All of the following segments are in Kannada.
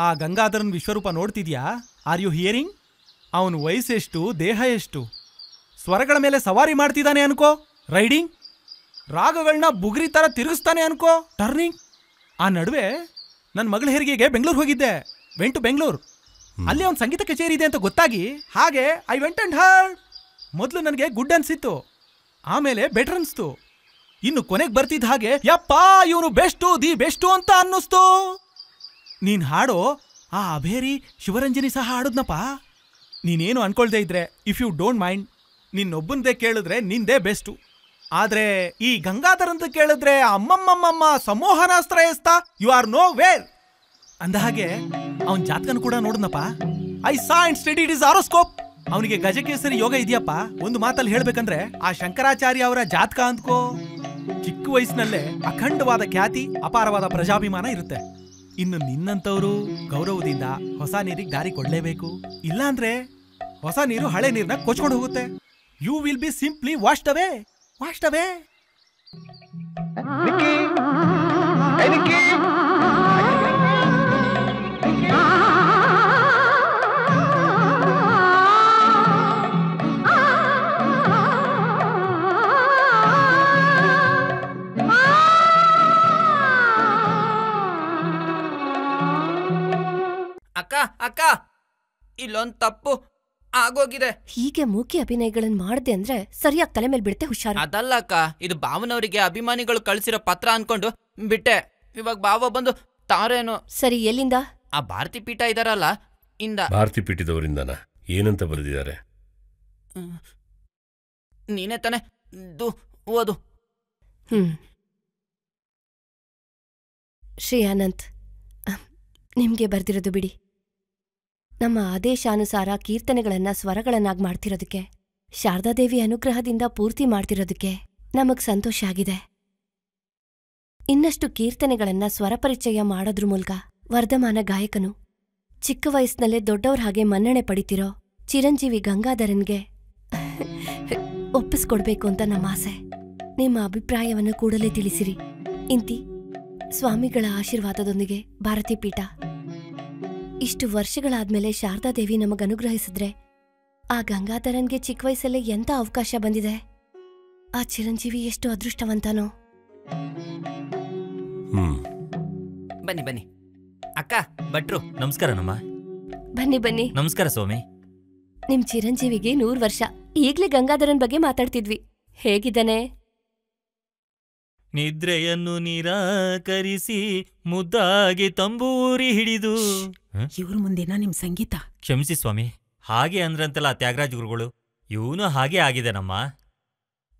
ಆ ಗಂಗಾಧರನ್ ವಿಶ್ವರೂಪ ನೋಡ್ತಿದ್ಯಾ? Are you hearing? ಅವನು ವಯಸ್ಸೆಷ್ಟು, ದೇಹ ಎಷ್ಟು? ಸ್ವರಗಳ ಮೇಲೆ ಸವಾರಿ ಮಾಡ್ತಿದ್ದಾನೆ ಅನ್ಕೋ, ರೈಡಿಂಗ್. ರಾಗಗಳನ್ನ ಬುಗುರಿ ಥರ ತಿರುಗಿಸ್ತಾನೆ ಅನ್ಕೋ, ಟರ್ನಿಂಗ್. ಆ ನಡುವೆ ನನ್ನ ಮಗಳ ಹೆರಿಗೆಗೆ ಬೆಂಗಳೂರು ಹೋಗಿದ್ದೆ. Went to Bengaluru. ಅಲ್ಲಿ ಅವ್ನು ಸಂಗೀತ ಕಚೇರಿ ಇದೆ ಅಂತ ಗೊತ್ತಾಗಿ ಹಾಗೆ ಐ ವೆಂಟ್ ಅಂಡ್ ಹರ್ಡ್. ಮೊದಲು ನನಗೆ ಗುಡ್ ಅನ್ಸಿತ್ತು, ಆಮೇಲೆ ಬೆಟರ್ ಅನ್ಸ್ತು. ಇನ್ನು ಕೊನೆಗೆ ಬರ್ತಿದ್ದ ಹಾಗೆ ಯಪ್ಪಾ ಇವನು ಬೆಸ್ಟು ಅಂತ ಅನ್ನಿಸ್ತು. ನೀನ್ ಹಾಡೋ ಆ ಅಭೇರಿ ಶಿವರಂಜನಿ ಸಹ ಹಾಡುದ್ನಪ್ಪ. ನೀನೇನು ಅನ್ಕೊಳ್ದೇ ಇದ್ರೆ, ಇಫ್ ಯು ಡೋಂಟ್ ಮೈಂಡ್, ನಿನ್ನೊಬ್ಬನದೇ ಕೇಳಿದ್ರೆ ನಿಂದೇ ಬೆಸ್ಟು. ಆದ್ರೆ ಈ ಗಂಗಾಧರ್ ಅಂತ ಕೇಳಿದ್ರೆ ಅಮ್ಮಮ್ಮಮ್ಮಮ್ಮ ಸಮೋಹನಾಸ್ತ್ರ ಎಸ್ತಾ, ಯು ಆರ್ ನೋ ವೇರ್ ಅಂದ ಹಾಗೆ. ಅವನ್ ಜಾತಕನು ಕೂಡ ನೋಡಿದ್ನಪ್ಪ. I saw and studied his horoscope. ಅವನಿಗೆ ಗಜಕೇಸರಿ ಯೋಗ ಇದೆಯಪ್ಪ. ಒಂದು ಮಾತಲ್ಲಿ ಹೇಳ್ಬೇಕಂದ್ರೆ ಆ ಶಂಕರಾಚಾರ್ಯ ಅವರ ಜಾತಕ ಅಂದ್ಕೋ. ಚಿಕ್ಕ ವಯಸ್ಸಿನಲ್ಲೇ ಅಖಂಡವಾದ ಖ್ಯಾತಿ, ಅಪಾರವಾದ ಪ್ರಜಾಭಿಮಾನ ಇರುತ್ತೆ. ಇನ್ನು ನಿನ್ನಂತವ್ರು ಗೌರವದಿಂದ ಹೊಸ ನೀರಿಗೆ ದಾರಿ ಕೊಡ್ಲೇಬೇಕು. ಇಲ್ಲಾಂದ್ರೆ ಹೊಸ ನೀರು ಹಳೆ ನೀರ್ನ ಕೊಚ್ಕೊಂಡು ಹೋಗುತ್ತೆ. You will be simply washed away. ಅಕ್ಕ, ಇಲ್ಲೊಂದ್ ತಪ್ಪು ಆಗೋಗಿದೆ. ಹೀಗೆ ಮೂಕಿ ಅಭಿನಯಗಳನ್ನ ಮಾಡ್ದೆ ಅಂದ್ರೆ ಸರಿಯಾಗಿ ತಲೆ ಮೇಲೆ ಬಿಡುತ್ತೆ, ಹುಷಾರು. ಅದಲ್ಲ ಅಕ್ಕ, ಇದು ಭಾವನವರಿಗೆ ಅಭಿಮಾನಿಗಳು ಕಳಿಸಿರೋ ಪತ್ರ ಅನ್ಕೊಂಡು ಬಿಟ್ಟೆ. ಇವಾಗ ಭಾವ ಬಂದು ತಾರೇನು. ಸರಿ, ಎಲ್ಲಿಂದ? ಆ ಭಾರತಿ ಪೀಠ ಇದಾರಲ್ಲ, ಇಂದ. ಭಾರತಿ ಪೀಠದವರಿಂದನಾ? ಏನಂತ ಬರೆದಿದ್ದಾರೆ? ನೀನೇ ತಾನೆ ಓದು. ಶ್ರೀ ಅನಂತ್, ನಿಮ್ಗೆ ಬರ್ದಿರೋದು ಬಿಡಿ. ನಮ್ಮ ಆದೇಶಾನುಸಾರ ಕೀರ್ತನೆಗಳನ್ನ ಸ್ವರಗಳನ್ನಾಗಿ ಮಾಡ್ತಿರೋದಕ್ಕೆ, ಶಾರದಾದೇವಿ ಅನುಗ್ರಹದಿಂದ ಪೂರ್ತಿ ಮಾಡ್ತಿರೋದಕ್ಕೆ ನಮಗ್ ಸಂತೋಷ ಆಗಿದೆ. ಇನ್ನಷ್ಟು ಕೀರ್ತನೆಗಳನ್ನ ಸ್ವರಪರಿಚಯ ಮಾಡೋದ್ರ ಮೂಲಕ ವರ್ಧಮಾನ ಗಾಯಕನು, ಚಿಕ್ಕ ವಯಸ್ಸಿನಲ್ಲೇ ದೊಡ್ಡವ್ರ ಹಾಗೆ ಮನ್ನಣೆ ಪಡಿತಿರೋ ಚಿರಂಜೀವಿ ಗಂಗಾಧರನ್ಗೆ ಒಪ್ಪಿಸ್ಕೊಡ್ಬೇಕು ಅಂತ ನಮ್ಮ ಆಸೆ. ನಿಮ್ಮ ಅಭಿಪ್ರಾಯವನ್ನು ಕೂಡಲೇ ತಿಳಿಸಿರಿ. ಇಂತಿ ಸ್ವಾಮಿಗಳ ಆಶೀರ್ವಾದದೊಂದಿಗೆ ಭಾರತೀ ಪೀಠ. ಇಷ್ಟು ವರ್ಷಗಳಾದ್ಮೇಲೆ ಶಾರದಾದೇವಿ ನಮಗ್ ಅನುಗ್ರಹಿಸಿದ್ರೆ ಆ ಗಂಗಾಧರನ್ಗೆ ಚಿಕ್ಕ ವಯಸ್ಸಲ್ಲೇ ಎಂತ ಅವಕಾಶ ಬಂದಿದೆ. ಆ ಚಿರಂಜೀವಿ ಎಷ್ಟು ಅದೃಷ್ಟವಂತನೋ. ಬನ್ನಿ ಅಕ್ಕ, ಭಟ್ರು. ನಮಸ್ಕಾರ ನಮ್ಮ. ಬನ್ನಿ. ನಮಸ್ಕಾರ ಸ್ವಾಮಿ. ನಿಮ್ ಚಿರಂಜೀವಿಗೆ 100 ವರ್ಷ. ಈಗ್ಲೇ ಗಂಗಾಧರನ್ ಬಗ್ಗೆ ಮಾತಾಡ್ತಿದ್ವಿ. ಹೇಗಿದ್ದಾನೆ? ನಿದ್ರೆಯನ್ನು ನಿರಾಕರಿಸಿ ಮುದ್ದಾಗಿ ತಂಬೂರಿ ಹಿಡಿದು. ಇವ್ರ ಮುಂದಿನ ನಿಮ್ ಸಂಗೀತ. ಕ್ಷಮಿಸಿ ಸ್ವಾಮಿ, ಹಾಗೆ ಅಂದ್ರಂತಲ್ಲ ತ್ಯಾಗರಾಜ್ ಗುರುಗಳು. ಇವನು ಹಾಗೆ ಆಗಿದೆ ನಮ್ಮ.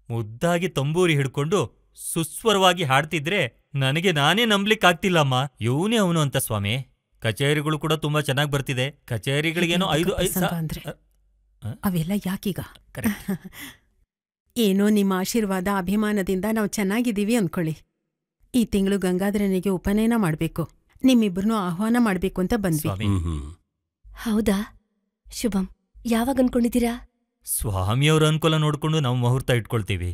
ಮುದ್ದಾಗಿ ತಂಬೂರಿ ಹಿಡ್ಕೊಂಡು ಸುಸ್ವರವಾಗಿ ಹಾಡ್ತಿದ್ರೆ ನನಗೆ ನಾನೇ ನಂಬ್ಲಿಕ್ಕಾಗ್ತಿಲ್ಲಮ್ಮ. ಇವನೇ ಅವನು ಅಂತ ಸ್ವಾಮಿ. ಕಚೇರಿಗಳು ಕೂಡ ತುಂಬಾ ಚೆನ್ನಾಗಿ ಬರ್ತಿದೆ. ಕಚೇರಿಗಳಿಗೇನೋ 5 ಅವೆಲ್ಲ ಯಾಕೀಗ? ಏನೋ ನಿಮ್ಮ ಆಶೀರ್ವಾದ ಅಭಿಮಾನದಿಂದ ನಾವು ಚೆನ್ನಾಗಿದ್ದೀವಿ ಅಂದ್ಕೊಳ್ಳಿ. ಈ ತಿಂಗಳು ಗಂಗಾಧರನಿಗೆ ಉಪನಯನ ಮಾಡ್ಬೇಕು. ನಿಮ್ಮಿಬ್ಬರನ್ನೂ ಆಹ್ವಾನ ಮಾಡ್ಬೇಕು ಅಂತ ಬಂದ್ವಿ. ಹೌದಾ? ಶುಭಂ. ಯಾವಾಗ ಅನ್ಕೊಂಡಿದ್ದೀರಾ? ಸ್ವಾಮಿಯವ್ರ ಅನುಕೂಲ ನೋಡ್ಕೊಂಡು ನಾವು ಮುಹೂರ್ತ ಇಟ್ಕೊಳ್ತೀವಿ.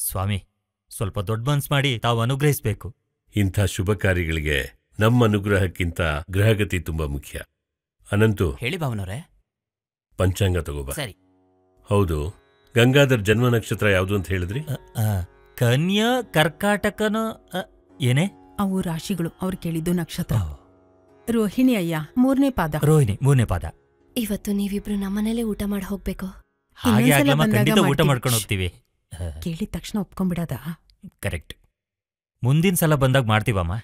ಸ್ವಾಮಿ, ಸ್ವಲ್ಪ ದೊಡ್ಡ ಮನ್ಸ್ ಮಾಡಿ ತಾವು ಅನುಗ್ರಹಿಸ್ಬೇಕು. ಇಂಥ ಶುಭ ಕಾರ್ಯಗಳಿಗೆ ನಮ್ಮ ಅನುಗ್ರಹಕ್ಕಿಂತ ಗ್ರಹಗತಿ ತುಂಬಾ ಮುಖ್ಯ. ಅನಂತು, ಹೇಳಿ ಭಾವನವ್ರೆ. ಪಂಚಾಂಗ ತಗೋಬಾ. ಸರಿ. ಹೌದು, ಗಂಗಾಧರ್ ಜನ್ಮ ನಕ್ಷತ್ರ ಯಾವುದು ಅಂತ ಹೇಳಿದ್ರಿ? ಕನ್ಯಾ, ಕರ್ಕಾಟಕನ ಏನೇ ಅವು ರಾಶಿಗಳು. ಅವ್ರು ಕೇಳಿದ್ದು ನಕ್ಷತ್ರ. ರೋಹಿಣಿ ಅಯ್ಯ 3ನೇ ಪಾದ. ರೋಹಿಣಿ 3ನೇ ಪಾದ. ಇವತ್ತು ನೀವಿಬ್ರು ನಮ್ಮನೇಲೆ ಊಟ ಮಾಡಿ ಹೋಗ್ಬೇಕು. ಹಾಗೆ ಖಂಡಿತ ಊಟ ಮಾಡ್ಕೊಂಡು ಹೋಗ್ತೀವಿ. ಕೇಳಿದ ತಕ್ಷಣ ಒಪ್ಕೊಂಡ್ಬಿಡದ? ಕರೆಕ್ಟ್. ಮುಂದಿನ ಸಲ ಬಂದಾಗ ಮಾಡ್ತೀವಮ್ಮ.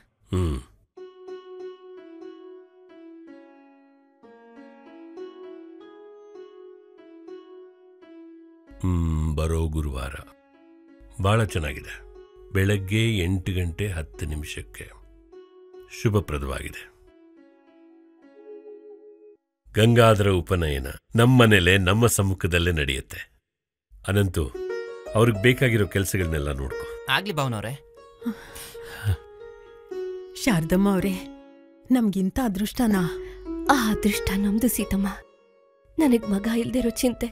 ಬರೋ ಗುರುವಾರ ಬಹಳ ಚೆನ್ನಾಗಿದೆ. ಬೆಳಗ್ಗೆ 8 ಗಂಟೆ 10 ನಿಮಿಷಕ್ಕೆ ಶುಭಪ್ರದವಾಗಿದೆ. ಗಂಗಾಧರ ಉಪನಯನ ನಮ್ಮನೇಲೆ, ನಮ್ಮ ಸಮ್ಮುಖದಲ್ಲೇ ನಡೆಯುತ್ತೆ. ಅನಂತು, ಅವ್ರಿಗೆ ಬೇಕಾಗಿರೋ ಕೆಲಸಗಳನ್ನೆಲ್ಲ ನೋಡ್ಕೊ. ಆಗ್ಲಿ ಭಾವನವ್ರೆ. ಶಾರದಮ್ಮ ಅವರೇ, ನಮ್ಗಿಂತ ಅದೃಷ್ಟನಾ? ಆ ಅದೃಷ್ಟ ನಮ್ದು ಸೀತಮ್ಮ. ನನಗ್ ಮಗ ಇಲ್ದಿರೋ ಚಿಂತೆ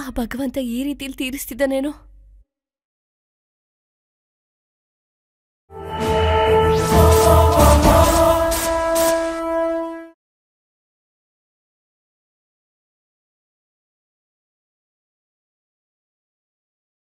ಆ ಭಗವಂತ ಈ ರೀತಿಲಿ ತೀರಿಸ್ತಿದ್ದಾನೇನೋ.